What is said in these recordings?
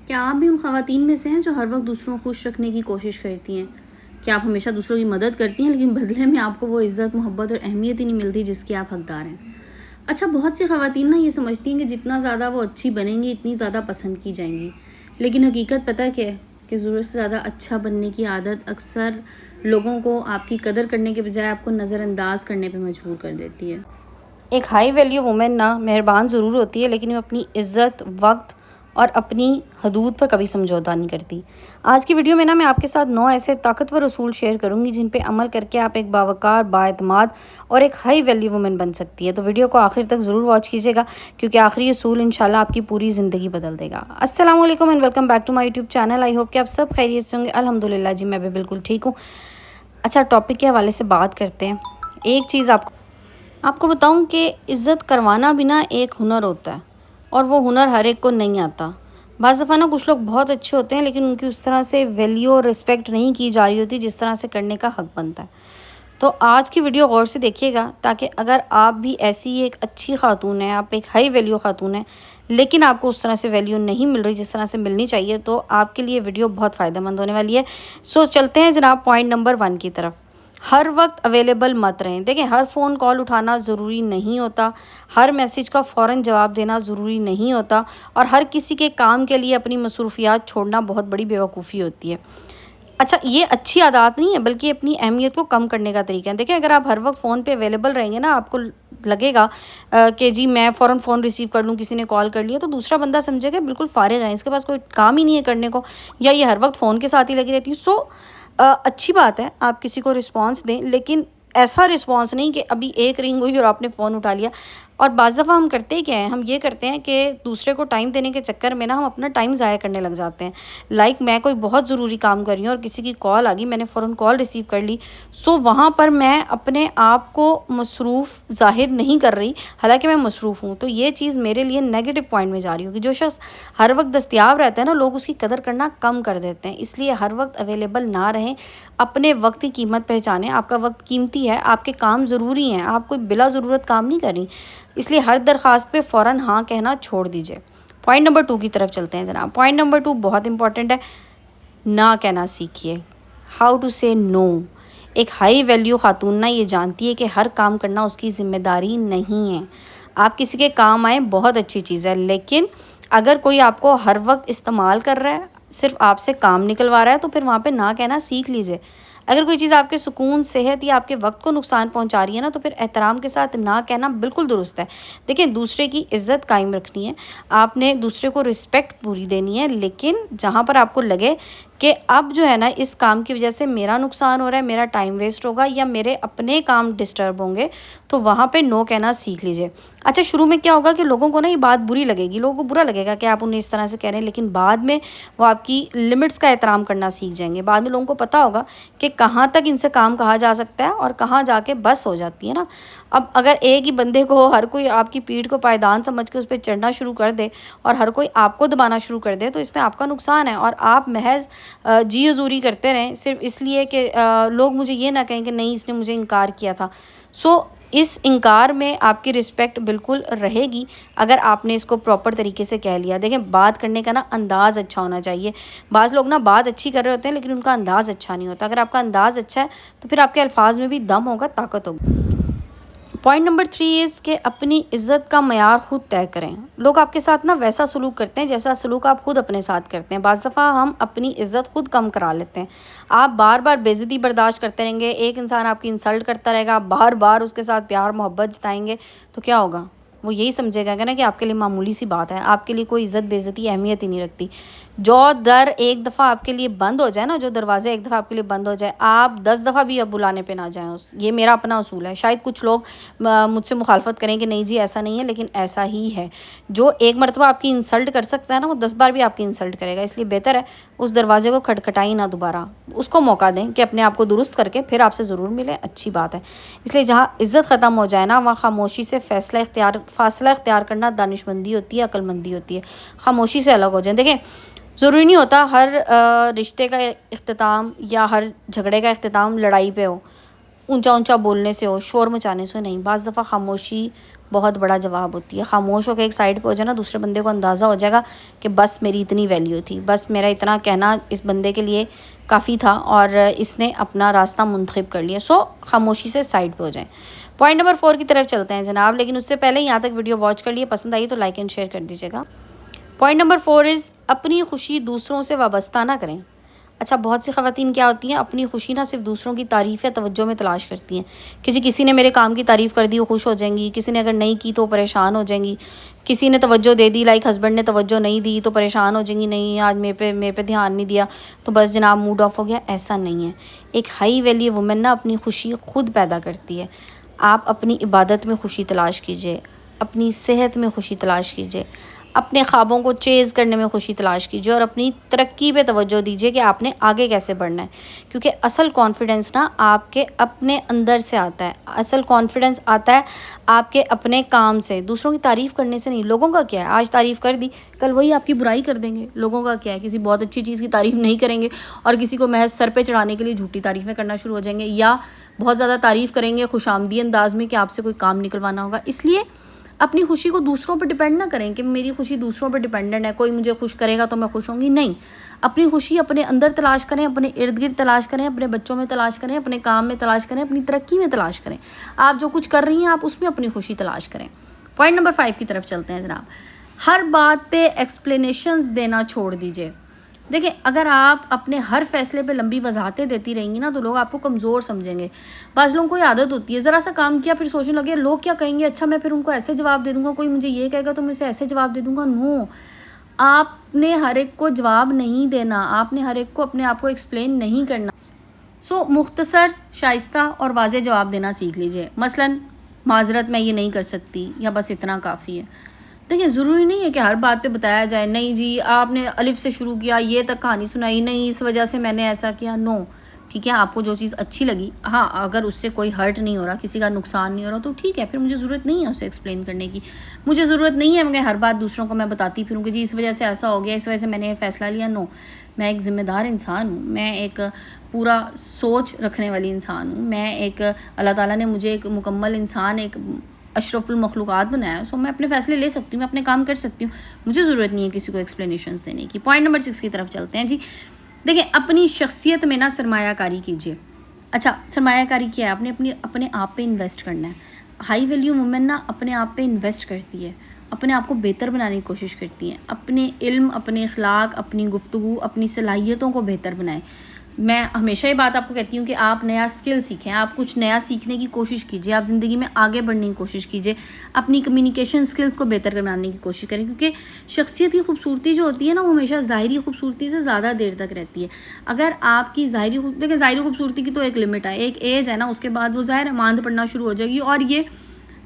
کیا آپ بھی ان خواتین میں سے ہیں جو ہر وقت دوسروں کو خوش رکھنے کی کوشش کرتی ہیں؟ کیا آپ ہمیشہ دوسروں کی مدد کرتی ہیں لیکن بدلے میں آپ کو وہ عزت، محبت اور اہمیت ہی نہیں ملتی جس کی آپ حقدار ہیں؟ اچھا، بہت سی خواتین یہ سمجھتی ہیں کہ جتنا زیادہ وہ اچھی بنیں گی اتنی زیادہ پسند کی جائیں گی، لیکن حقیقت پتہ کیا ہے کہ ضرورت سے زیادہ اچھا بننے کی عادت اکثر لوگوں کو آپ کی قدر کرنے کے بجائے آپ کو نظر انداز کرنے پہ مجبور کر دیتی ہے۔ ایک ہائی ویلیو وومن مہربان ضرور ہوتی ہے لیکن وہ اپنی عزت، وقت اور اپنی حدود پر کبھی سمجھوتا نہیں کرتی۔ آج کی ویڈیو میں میں آپ کے ساتھ 9 ایسے طاقتور اصول شیئر کروں گی جن پہ عمل کر کے آپ ایک باوقار، بااعتماد اور ایک ہائی ویلیو وومن بن سکتی ہے۔ تو ویڈیو کو آخر تک ضرور واچ کیجیے گا کیونکہ آخری اصول انشاءاللہ آپ کی پوری زندگی بدل دے گا۔ السلام علیکم and welcome back to my YouTube channel. I hope کہ آپ سب خیریت سے ہوں گے۔ الحمدللہ جی میں بھی بالکل ٹھیک ہوں۔ اچھا، ٹاپک کے حوالے سے بات کرتے ہیں۔ ایک چیز آپ کو بتاؤں کہ عزت کروانا بھی ایک ہنر ہوتا ہے اور وہ ہنر ہر ایک کو نہیں آتا۔ بعض دفعہ کچھ لوگ بہت اچھے ہوتے ہیں لیکن ان کی اس طرح سے ویلیو اور رسپیکٹ نہیں کی جا رہی ہوتی جس طرح سے کرنے کا حق بنتا ہے۔ تو آج کی ویڈیو غور سے دیکھیے گا تاکہ اگر آپ بھی ایسی ایک اچھی خاتون ہیں، آپ ایک ہائی ویلیو خاتون ہیں لیکن آپ کو اس طرح سے ویلیو نہیں مل رہی جس طرح سے ملنی چاہیے، تو آپ کے لیے ویڈیو بہت فائدہ مند ہونے والی ہے۔ سو چلتے ہیں جناب پوائنٹ نمبر 1 کی طرف۔ ہر وقت اویلیبل مت رہیں۔ دیکھیں، ہر فون کال اٹھانا ضروری نہیں ہوتا، ہر میسیج کا فوراً جواب دینا ضروری نہیں ہوتا اور ہر کسی کے کام کے لیے اپنی مصروفیات چھوڑنا بہت بڑی بیوقوفی ہوتی ہے۔ اچھا، یہ اچھی عادات نہیں ہے بلکہ اپنی اہمیت کو کم کرنے کا طریقہ ہے۔ دیکھیں، اگر آپ ہر وقت فون پہ اویلیبل رہیں گے آپ کو لگے گا کہ جی میں فوراً فون ریسیو کر لوں، کسی نے کال کر لیا، تو دوسرا بندہ سمجھے گا بالکل فارغ ہے، اس کے پاس کوئی کام ہی نہیں ہے کرنے کو، یا یہ ہر وقت فون کے ساتھ ہی لگی رہتی ہے۔ اچھی بات ہے آپ کسی کو رسپانس دیں لیکن ایسا رسپانس نہیں کہ ابھی ایک رنگ ہوئی اور آپ نے فون اٹھا لیا۔ اور بعض دفعہ ہم کرتے کیا ہیں، ہم یہ کرتے ہیں کہ دوسرے کو ٹائم دینے کے چکر میں ہم اپنا ٹائم ضائع کرنے لگ جاتے ہیں۔ میں کوئی بہت ضروری کام کر رہی ہوں اور کسی کی کال آ گئی، میں نے فوراً کال ریسیو کر لی، وہاں پر میں اپنے آپ کو مصروف ظاہر نہیں کر رہی حالانکہ میں مصروف ہوں۔ تو یہ چیز میرے لیے نیگیٹو پوائنٹ میں جا رہی ہوگی۔ جو شخص ہر وقت دستیاب رہتا ہے لوگ اس کی قدر کرنا کم کر دیتے ہیں۔ اس لیے ہر وقت اویلیبل نہ رہیں، اپنے وقت کی قیمت پہچانیں۔ آپ کا وقت قیمتی ہے، آپ کے کام ضروری ہیں، آپ کوئی بلا ضرورت کام نہیں کر رہی، اس لیے ہر درخواست پہ فوراً ہاں کہنا چھوڑ دیجیے۔ پوائنٹ نمبر 2 کی طرف چلتے ہیں جناب۔ پوائنٹ نمبر 2 بہت امپورٹنٹ ہے، نہ کہنا سیکھیے۔ ہاؤ ٹو سے نو۔ ایک ہائی ویلیو خاتون یہ جانتی ہے کہ ہر کام کرنا اس کی ذمہ داری نہیں ہے۔ آپ کسی کے کام آئیں بہت اچھی چیز ہے، لیکن اگر کوئی آپ کو ہر وقت استعمال کر رہا ہے، صرف آپ سے کام نکلوا رہا ہے، تو پھر وہاں پہ نہ کہنا سیکھ لیجیے۔ اگر کوئی چیز آپ کے سکون، صحت یا آپ کے وقت کو نقصان پہنچا رہی ہے تو پھر احترام کے ساتھ نہ کہنا بالکل درست ہے۔ دیکھیں، دوسرے کی عزت قائم رکھنی ہے، آپ نے دوسرے کو رسپیکٹ پوری دینی ہے، لیکن جہاں پر آپ کو لگے کہ اب جو ہے اس کام کی وجہ سے میرا نقصان ہو رہا ہے، میرا ٹائم ویسٹ ہوگا یا میرے اپنے کام ڈسٹرب ہوں گے، تو وہاں پہ نو کہنا سیکھ لیجیے۔ اچھا، شروع میں کیا ہوگا کہ لوگوں کو یہ بات بری لگے گی، لوگوں کو برا لگے گا کہ آپ انہیں اس طرح سے کہہ رہے ہیں، لیکن بعد میں وہ آپ کی لمٹس کا احترام کرنا سیکھ جائیں گے۔ بعد میں لوگوں کو پتہ ہوگا کہ کہاں تک ان سے کام کہا جا سکتا ہے اور کہاں جا کے بس ہو جاتی ہے اب اگر ایک ہی بندے کو ہر کوئی آپ کی پیٹھ کو پائیدان سمجھ کے اس پہ چڑھنا شروع کر دے اور ہر کوئی آپ کو دبانا شروع کر دے تو اس میں آپ کا نقصان ہے، اور آپ محض جی حضوری کرتے رہیں صرف اس لیے کہ لوگ مجھے یہ نہ کہیں کہ نہیں اس نے مجھے انکار کیا تھا۔ اس انکار میں آپ کی رسپیکٹ بالکل رہے گی اگر آپ نے اس کو پراپر طریقے سے کہہ لیا۔ دیکھیں، بات کرنے کا انداز اچھا ہونا چاہیے۔ بعض لوگ بات اچھی کر رہے ہوتے ہیں لیکن ان کا انداز اچھا نہیں ہوتا۔ اگر آپ کا انداز اچھا ہے تو پھر آپ کے الفاظ میں بھی دم ہوگا، طاقت ہوگی۔ پوائنٹ نمبر 3 اس کہ اپنی عزت کا معیار خود طے کریں۔ لوگ آپ کے ساتھ ویسا سلوک کرتے ہیں جیسا سلوک آپ خود اپنے ساتھ کرتے ہیں۔ بعض دفعہ ہم اپنی عزت خود کم کرا لیتے ہیں۔ آپ بار بار بے عزتی برداشت کرتے رہیں گے، ایک انسان آپ کی انسلٹ کرتا رہے گا، آپ بار بار اس کے ساتھ پیار محبت جتائیں گے تو کیا ہوگا؟ وہ یہی سمجھے گا کہ آپ کے لیے معمولی سی بات ہے، آپ کے لیے کوئی عزت بے عزتی اہمیت ہی نہیں رکھتی۔ جو در ایک دفعہ آپ کے لیے بند ہو جائے جو دروازے ایک دفعہ آپ کے لیے بند ہو جائے، آپ 10 دفعہ بھی اب بلانے پہ نہ جائیں۔ یہ میرا اپنا اصول ہے، شاید کچھ لوگ مجھ سے مخالفت کریں کہ نہیں جی ایسا نہیں ہے، لیکن ایسا ہی ہے۔ جو ایک مرتبہ آپ کی انسلٹ کر سکتا ہے وہ 10 بار بھی آپ کی انسلٹ کرے گا، اس لیے بہتر ہے اس دروازے کو کھٹکھٹائیں نہ دوبارہ، اس کو موقع دیں کہ اپنے آپ کو درست کر کے پھر آپ سے ضرور ملے، اچھی بات ہے۔ اس لیے جہاں عزت ختم ہو جائے وہاں خاموشی سے فاصلہ اختیار کرنا دانشمندی ہوتی ہے، عقل مندی ہوتی ہے۔ خاموشی سے الگ ہو جائیں۔ دیکھیں، ضروری نہیں ہوتا ہر رشتے کا اختتام یا ہر جھگڑے کا اختتام لڑائی پہ ہو، اونچا اونچا بولنے سے ہو، شور مچانے سے نہیں۔ بعض دفعہ خاموشی بہت بڑا جواب ہوتی ہے. خاموش ہو کے ایک سائڈ پہ ہو جائے نا, دوسرے بندے کو اندازہ ہو جائے گا کہ بس میری اتنی ویلیو تھی, بس میرا اتنا کہنا اس بندے کے لیے کافی تھا اور اس نے اپنا راستہ منتخب کر لیا. سو خاموشی سے سائڈ پہ ہو جائیں. پوائنٹ نمبر 4 کی طرف چلتے ہیں جناب, لیکن اس سے پہلے یہاں تک ویڈیو واچ کر لیے, پسند آئی تو لائک اینڈ شیئر کر دیجیے گا. پوائنٹ نمبر 4 از اپنی خوشی دوسروں سے وابستہ نہ کریں. اچھا, بہت سی خواتین کیا ہوتی ہیں, اپنی خوشی نہ صرف دوسروں کی تعریف یا توجہ میں تلاش کرتی ہیں. کسی نے میرے کام کی تعریف کر دی وہ خوش ہو جائیں گی, کسی نے اگر نہیں کی تو وہ پریشان ہو جائیں گی, کسی نے توجہ دے دی, لائک ہسبینڈ نے توجہ نہیں دی تو پریشان ہو جائیں گی, نہیں آج میرے پہ دھیان نہیں دیا تو بس جناب موڈ آف ہو گیا. ایسا نہیں ہے. ایک ہائی ویلیو وومن نا اپنی خوشی خود پیدا کرتی ہے. آپ اپنی عبادت میں خوشی تلاش کیجیے, اپنی صحت میں خوشی تلاش کیجیے, اپنے خوابوں کو چیز کرنے میں خوشی تلاش کیجیے, اور اپنی ترقی پہ توجہ دیجیے کہ آپ نے آگے کیسے بڑھنا ہے. کیونکہ اصل کانفیڈنس نا آپ کے اپنے اندر سے آتا ہے. اصل کانفیڈنس آتا ہے آپ کے اپنے کام سے, دوسروں کی تعریف کرنے سے نہیں. لوگوں کا کیا ہے, آج تعریف کر دی کل وہی آپ کی برائی کر دیں گے. لوگوں کا کیا ہے, کسی بہت اچھی چیز کی تعریف نہیں کریں گے اور کسی کو محض سر پہ چڑھانے کے لیے جھوٹی تعریفیں کرنا شروع ہو جائیں گے, یا بہت زیادہ تعریف کریں گے خوش آمدی انداز میں کہ آپ سے کوئی کام نکلوانا ہوگا. اس لیے اپنی خوشی کو دوسروں پہ ڈیپینڈ نہ کریں کہ میری خوشی دوسروں پہ ڈیپینڈنٹ ہے, کوئی مجھے خوش کرے گا تو میں خوش ہوں گی. نہیں, اپنی خوشی اپنے اندر تلاش کریں, اپنے ارد گرد تلاش کریں, اپنے بچوں میں تلاش کریں, اپنے کام میں تلاش کریں, اپنی ترقی میں تلاش کریں. آپ جو کچھ کر رہی ہیں آپ اس میں اپنی خوشی تلاش کریں. پوائنٹ نمبر 5 کی طرف چلتے ہیں جناب. ہر بات پہ ایکسپلینیشنز دینا چھوڑ دیجیے. دیکھیں, اگر آپ اپنے ہر فیصلے پہ لمبی وضاحتیں دیتی رہیں گی نا تو لوگ آپ کو کمزور سمجھیں گے. بعض لوگوں کو عادت ہوتی ہے, ذرا سا کام کیا پھر سوچنے لگے لوگ کیا کہیں گے, اچھا میں پھر ان کو ایسے جواب دے دوں گا, کوئی مجھے یہ کہے گا تو میں اسے ایسے جواب دے دوں گا. نو, آپ نے ہر ایک کو جواب نہیں دینا, آپ نے ہر ایک کو اپنے آپ کو ایکسپلین نہیں کرنا. سو مختصر, شائستہ اور واضح جواب دینا سیکھ لیجیے. مثلاً معذرت میں یہ نہیں کر سکتی, یا بس اتنا کافی ہے. دیکھیں, ضروری نہیں ہے کہ ہر بات پہ بتایا جائے, نہیں جی آپ نے الف سے شروع کیا, یہ تک کہانی سنائی, نہیں اس وجہ سے میں نے ایسا کیا. نو, ٹھیک ہے, آپ کو جو چیز اچھی لگی, ہاں اگر اس سے کوئی ہرٹ نہیں ہو رہا, کسی کا نقصان نہیں ہو رہا تو ٹھیک ہے, پھر مجھے ضرورت نہیں ہے اسے ایکسپلین کرنے کی. مجھے ضرورت نہیں ہے میں ہر بات دوسروں کو میں بتاتی پھروں کہ جی اس وجہ سے ایسا ہو گیا, اس وجہ سے میں نے یہ فیصلہ لیا. نو, میں ایک ذمہ دار انسان ہوں, میں ایک پورا سوچ رکھنے والی انسان ہوں, میں ایک اللہ تعالیٰ نے مجھے ایک مکمل انسان, ایک اشرف المخلوقات بنایا. سو میں اپنے فیصلے لے سکتی ہوں, میں اپنے کام کر سکتی ہوں, مجھے ضرورت نہیں ہے کسی کو ایکسپلینیشنز دینے کی. پوائنٹ نمبر 6 کی طرف چلتے ہیں جی. دیکھیں, اپنی شخصیت میں نا سرمایہ کاری کیجیے. اچھا, سرمایہ کاری کیا ہے, آپ نے اپنے آپ پہ انویسٹ کرنا ہے. ہائی ویلیو وومن نا اپنے آپ پہ انویسٹ کرتی ہے, اپنے آپ کو بہتر بنانے کی کوشش کرتی ہیں, اپنے علم, اپنے اخلاق, اپنی گفتگو, اپنی صلاحیتوں کو بہتر بنائیں. میں ہمیشہ یہ بات آپ کو کہتی ہوں کہ آپ نیا اسکل سیکھیں, آپ کچھ نیا سیکھنے کی کوشش کیجیے, آپ زندگی میں آگے بڑھنے کی کوشش کیجیے, اپنی کمیونیکیشن اسکلس کو بہتر بنانے کی کوشش کریں. کیونکہ شخصیت کی خوبصورتی جو ہوتی ہے نا وہ ہمیشہ ظاہری خوبصورتی سے زیادہ دیر تک رہتی ہے. اگر آپ کی دیکھیں ظاہری خوبصورتی کی تو ایک لمٹ ہے, ایک ایج ہے نا, اس کے بعد وہ ظاہر ماند پڑنا شروع ہو جائے گی. اور یہ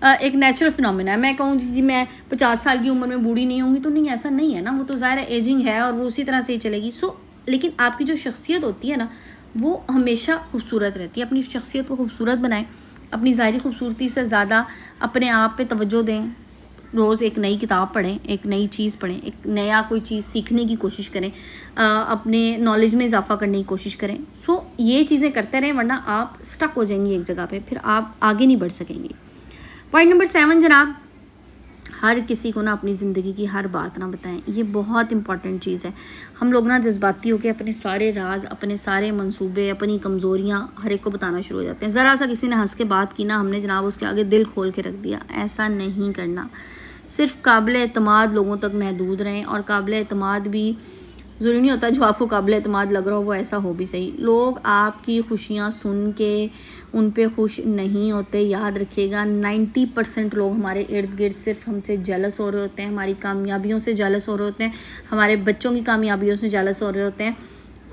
ایک نیچرل فنومینا ہے. میں کہوں جی میں 50 سال کی عمر میں بوڑھی نہیں ہوں گی تو نہیں, ایسا نہیں ہے نا, وہ تو ظاہر ایجنگ ہے اور وہ اسی طرح سے ہی چلے گی. سو لیکن آپ کی جو شخصیت ہوتی ہے نا وہ ہمیشہ خوبصورت رہتی ہے. اپنی شخصیت کو خوبصورت بنائیں, اپنی ظاہری خوبصورتی سے زیادہ اپنے آپ پہ توجہ دیں. روز ایک نئی کتاب پڑھیں, ایک نئی چیز پڑھیں, ایک نیا کوئی چیز سیکھنے کی کوشش کریں, اپنے نالج میں اضافہ کرنے کی کوشش کریں. سو یہ چیزیں کرتے رہیں, ورنہ آپ اسٹک ہو جائیں گی ایک جگہ پہ, پھر آپ آگے نہیں بڑھ سکیں گی. پوائنٹ نمبر 7 جناب, ہر کسی کو نا اپنی زندگی کی ہر بات نہ بتائیں. یہ بہت امپورٹنٹ چیز ہے. ہم لوگ نا جذباتی ہو کے اپنے سارے راز, اپنے سارے منصوبے, اپنی کمزوریاں ہر ایک کو بتانا شروع ہو جاتے ہیں. ذرا سا کسی نے ہنس کے بات کی نا, ہم نے جناب اس کے آگے دل کھول کے رکھ دیا. ایسا نہیں کرنا. صرف قابل اعتماد لوگوں تک محدود رہیں, اور قابل اعتماد بھی ضروری نہیں ہوتا جو آپ کو قابل اعتماد لگ رہا ہو وہ ایسا ہو بھی صحیح. لوگ آپ کی خوشیاں سن کے ان پہ خوش نہیں ہوتے. یاد رکھیے گا 90% لوگ ہمارے ارد گرد صرف ہم سے جیلس ہو رہے ہوتے ہیں, ہماری کامیابیوں سے جیلس ہو رہے ہوتے ہیں, ہمارے بچوں کی کامیابیوں سے جیلس ہو رہے ہوتے ہیں,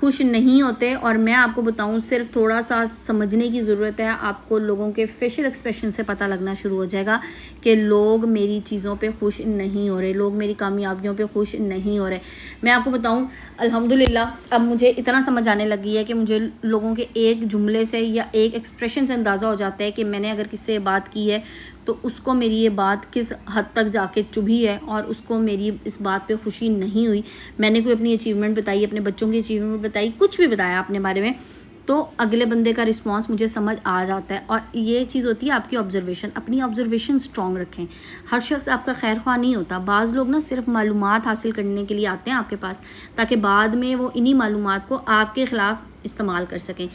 خوش نہیں ہوتے. اور میں آپ کو بتاؤں صرف تھوڑا سا سمجھنے کی ضرورت ہے. آپ کو لوگوں کے فیشل ایکسپریشن سے پتہ لگنا شروع ہو جائے گا کہ لوگ میری چیزوں پہ خوش نہیں ہو رہے, لوگ میری کامیابیوں پہ خوش نہیں ہو رہے. میں آپ کو بتاؤں الحمدللہ اب مجھے اتنا سمجھ آنے لگی ہے کہ مجھے لوگوں کے ایک جملے سے یا ایک ایکسپریشن سے اندازہ ہو جاتا ہے کہ میں نے اگر کسی سے بات کی ہے تو اس کو میری یہ بات کس حد تک جا کے چبھی ہے, اور اس کو میری اس بات پہ خوشی نہیں ہوئی. میں نے کوئی اپنی اچیومنٹ بتائی, اپنے بچوں کی اچیومنٹ بتائی, کچھ بھی بتایا اپنے بارے میں, تو اگلے بندے کا رسپانس مجھے سمجھ آ جاتا ہے. اور یہ چیز ہوتی ہے آپ کی آبزرویشن. اپنی آبزرویشن اسٹرانگ رکھیں. ہر شخص آپ کا خیر خواہ نہیں ہوتا. بعض لوگ نا صرف معلومات حاصل کرنے کے لیے آتے ہیں آپ کے پاس تاکہ بعد میں وہ انہی معلومات کو آپ کے خلاف استعمال کر سکیں.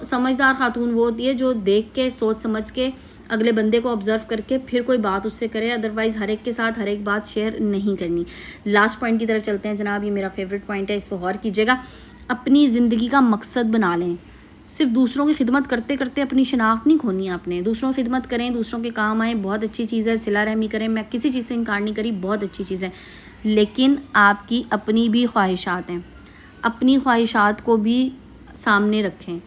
سمجھدار خاتون وہ ہوتی ہے جو دیکھ کے سوچ سمجھ کے اگلے بندے کو آبزرو کر کے پھر کوئی بات اس سے کرے. ادروائز ہر ایک کے ساتھ ہر ایک بات شیئر نہیں کرنی. لاسٹ پوائنٹ کی طرف چلتے ہیں جناب. یہ میرا فیوریٹ پوائنٹ ہے, اس پہ غور کیجیے گا. اپنی زندگی کا مقصد بنا لیں. صرف دوسروں کی خدمت کرتے کرتے اپنی شناخت نہیں کھونی آپ نے. دوسروں کی خدمت کریں, دوسروں کے کام آئیں, بہت اچھی چیز ہے. صلہ رحمی کریں, میں کسی چیز سے انکار نہیں کری, بہت اچھی چیز ہے. لیکن آپ کی اپنی بھی خواہشات ہیں. اپنی خواہشات کو بھی سامنے رکھیں.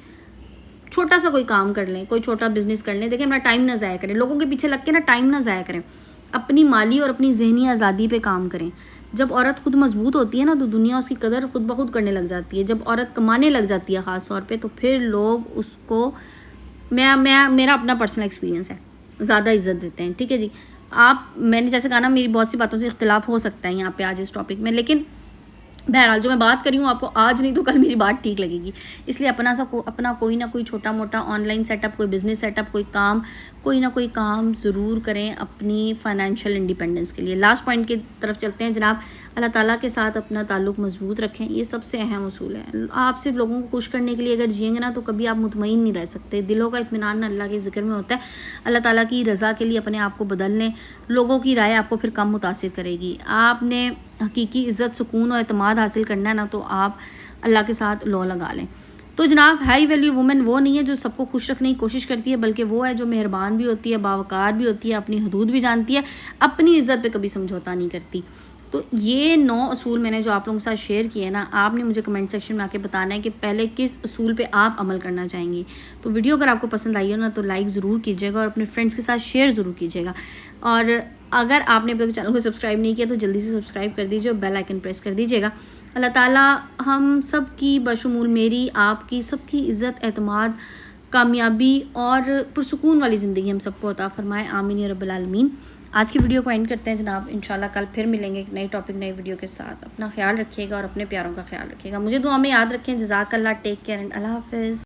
چھوٹا سا کوئی کام کر لیں, کوئی چھوٹا بزنس کر لیں. دیکھیں اپنا ٹائم نہ ضائع کریں. لوگوں کے پیچھے لگ کے نا ٹائم نہ ضائع کریں. اپنی مالی اور اپنی ذہنی آزادی پہ کام کریں. جب عورت خود مضبوط ہوتی ہے نا تو دنیا اس کی قدر خود بخود کرنے لگ جاتی ہے. جب عورت کمانے لگ جاتی ہے خاص طور پہ تو پھر لوگ اس کو, میرا اپنا پرسنل ایکسپیرینس ہے, زیادہ عزت دیتے ہیں. ٹھیک ہے جی. میں نے جیسے کہا نا میری بہت سی باتوں سے اختلاف ہو سکتا ہے یہاں پہ آج اس ٹاپک میں, لیکن بہرحال جو میں بات کری ہوں آپ کو آج نہیں تو کل میری بات ٹھیک لگے گی. اس لیے اپنا کوئی نہ کوئی چھوٹا موٹا آن لائن سیٹ اپ, کوئی بزنس سیٹ اپ, کوئی نہ کوئی کام ضرور کریں اپنی فائنینشیل انڈیپینڈنس کے لیے. لاسٹ پوائنٹ کی طرف چلتے ہیں جناب. اللہ تعالیٰ کے ساتھ اپنا تعلق مضبوط رکھیں. یہ سب سے اہم اصول ہے. آپ صرف لوگوں کو خوش کرنے کے لیے اگر جئیں گے نا تو کبھی آپ مطمئن نہیں رہ سکتے. دلوں کا اطمینان اللہ کے ذکر میں ہوتا ہے. اللہ تعالیٰ کی رضا کے لیے اپنے آپ کو بدل لیں. لوگوں کی رائے آپ کو پھر کم متاثر کرے گی. آپ نے حقیقی عزت, سکون اور اعتماد حاصل کرنا ہے نا تو آپ اللہ کے ساتھ لو لگا لیں. تو جناب ہائی ویلیو وومن وہ نہیں ہے جو سب کو خوش رکھنے کی کوشش کرتی ہے, بلکہ وہ ہے جو مہربان بھی ہوتی ہے, باوقار بھی ہوتی ہے, اپنی حدود بھی جانتی ہے, اپنی عزت پہ کبھی سمجھوتا نہیں کرتی. تو یہ 9 اصول میں نے جو آپ لوگوں کے ساتھ شیئر کیے نا, آپ نے مجھے کمنٹ سیکشن میں آ کے بتانا ہے کہ پہلے کس اصول پہ آپ عمل کرنا چاہیں گی. تو ویڈیو اگر آپ کو پسند آئی ہو نا تو لائک ضرور کیجیے گا اور اپنے فرینڈس کے ساتھ شیئر ضرور کیجیے گا. اور اگر آپ نے ابھی تک چینل کو سبسکرائب نہیں کیا تو جلدی سے سبسکرائب کر دیجیے اور بیل آئکن پریس کر دیجیے گا. اللہ تعالیٰ ہم سب کی بشمول میری, آپ کی, سب کی عزت, اعتماد, کامیابی اور پرسکون والی زندگی ہم سب کو عطا فرمائے. آمین یا رب العالمین. آج کی ویڈیو کو اینڈ کرتے ہیں جناب. انشاءاللہ کل پھر ملیں گے ایک نئی ٹاپک, نئی ویڈیو کے ساتھ. اپنا خیال رکھیے گا اور اپنے پیاروں کا خیال رکھیے گا. مجھے دعا میں یاد رکھیں. جزاک اللہ. ٹیک کیئر اینڈ اللہ حافظ.